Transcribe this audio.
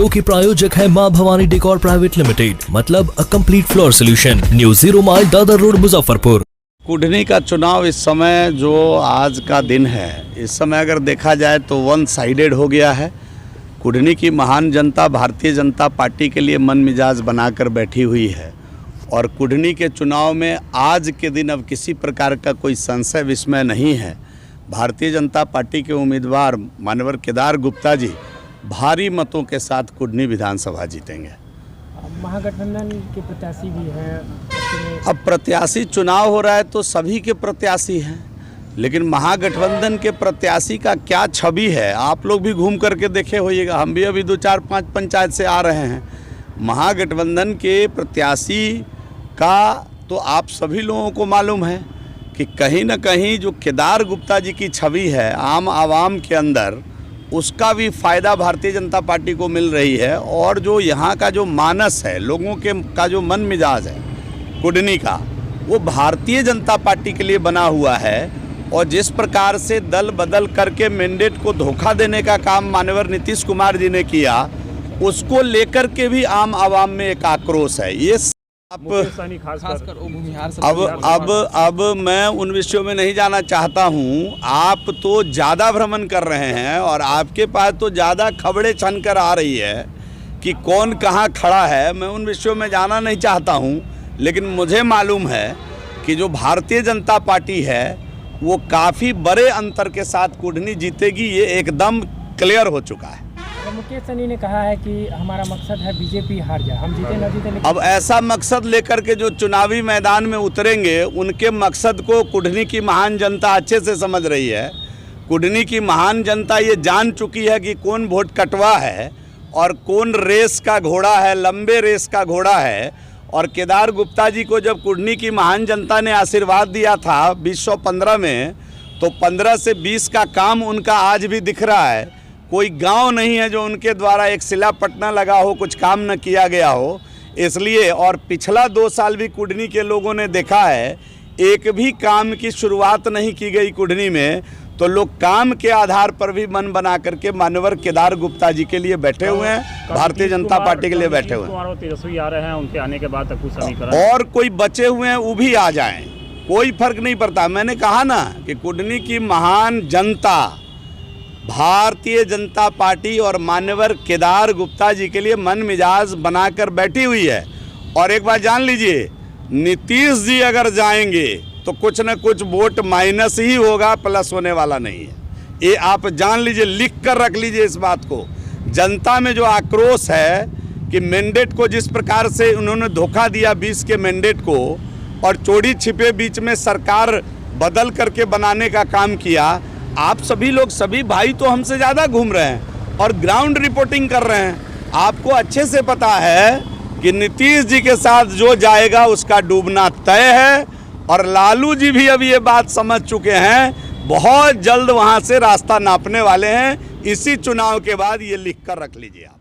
Show के प्रायोजक है मां भवानी डेकोर प्राइवेट लिमिटेड, मतलब a complete floor solution, new 0 mile Dadar road Muzaffarpur. Kurhani का चुनाव इस समय जो आज का दिन है, इस समय अगर देखा जाए तो वन साइडेड हो गया है। कुढ़नी की महान जनता भारतीय जनता पार्टी के लिए मन मिजाज बनाकर बैठी हुई है और कुढ़नी के चुनाव में आज के दिन अब किसी प्रकार का कोई संशय विस्मय नहीं है। भारतीय जनता पार्टी के उम्मीदवार मानवर केदार गुप्ता जी भारी मतों के साथ कुढ़नी विधानसभा जीतेंगे। महागठबंधन के प्रत्याशी भी हैं। अब प्रत्याशी चुनाव हो रहा है तो सभी के प्रत्याशी हैं, लेकिन महागठबंधन के प्रत्याशी का क्या छवि है आप लोग भी घूम करके देखे होइएगा। हम भी अभी 2-4-5 पंचायत से आ रहे हैं। महागठबंधन के प्रत्याशी का तो आप सभी लोगों को मालूम है कि कहीं ना कहीं जो केदार गुप्ता जी की छवि है आम आवाम के अंदर, उसका भी फ़ायदा भारतीय जनता पार्टी को मिल रही है। और जो यहाँ का जो मानस है, लोगों के का जो मन मिजाज है कुढ़नी का, वो भारतीय जनता पार्टी के लिए बना हुआ है। और जिस प्रकार से दल बदल करके मैंडेट को धोखा देने का काम माननीय नीतीश कुमार जी ने किया, उसको लेकर के भी आम आवाम में एक आक्रोश है। ये अब मैं उन विषयों में नहीं जाना चाहता हूं। आप तो ज़्यादा भ्रमण कर रहे हैं और आपके पास तो ज़्यादा खबरें छन कर आ रही है कि कौन कहां खड़ा है। मैं उन विषयों में जाना नहीं चाहता हूं, लेकिन मुझे मालूम है कि जो भारतीय जनता पार्टी है वो काफ़ी बड़े अंतर के साथ कुढ़नी जीतेगी, ये एकदम क्लियर हो चुका है। मुकेश सहनी ने कहा है कि हमारा मकसद है बीजेपी हार जाए, हम जीते न जीते। अब ऐसा मकसद लेकर के जो चुनावी मैदान में उतरेंगे, उनके मकसद को कुढ़नी की महान जनता अच्छे से समझ रही है। कुढ़नी की महान जनता ये जान चुकी है कि कौन वोट कटवा है और कौन रेस का घोड़ा है, लंबे रेस का घोड़ा है। और केदार गुप्ता जी को जब कुढ़नी की महान जनता ने आशीर्वाद दिया था 2015 में, तो 15 से 20 का काम उनका आज भी दिख रहा है। कोई गांव नहीं है जो उनके द्वारा एक सिलापट्टा लगा हो, कुछ काम न किया गया हो। इसलिए और पिछला 2 साल भी कुढ़नी के लोगों ने देखा है, एक भी काम की शुरुआत नहीं की गई कुढ़नी में, तो लोग काम के आधार पर भी मन बना करके मानवर केदार गुप्ता जी के लिए बैठे हुए हैं, भारतीय जनता पार्टी के लिए बैठे हुए हैं। तेजस्वी आ रहे हैं, उनके आने के बाद तक कुछ समीकरण और कोई बचे हुए हैं वो भी आ जाएं, कोई फर्क नहीं पड़ता। मैंने कहा ना कि कुढ़नी की महान जनता भारतीय जनता पार्टी और मान्यवर केदार गुप्ता जी के लिए मन मिजाज बनाकर बैठी हुई है। और एक बात जान लीजिए, नीतीश जी अगर जाएंगे तो कुछ न कुछ वोट माइनस ही होगा, प्लस होने वाला नहीं है। ये आप जान लीजिए, लिख कर रख लीजिए इस बात को। जनता में जो आक्रोश है कि मैंडेट को जिस प्रकार से उन्होंने धोखा दिया 20 के मैंडेट को, और चोरी छिपे बीच में सरकार बदल करके बनाने का काम किया। आप सभी लोग, सभी भाई तो हमसे ज़्यादा घूम रहे हैं और ग्राउंड रिपोर्टिंग कर रहे हैं। आपको अच्छे से पता है कि नीतीश जी के साथ जो जाएगा उसका डूबना तय है। और लालू जी भी अब ये बात समझ चुके हैं, बहुत जल्द वहाँ से रास्ता नापने वाले हैं। इसी चुनाव के बाद ये लिख कर रख लीजिए आप।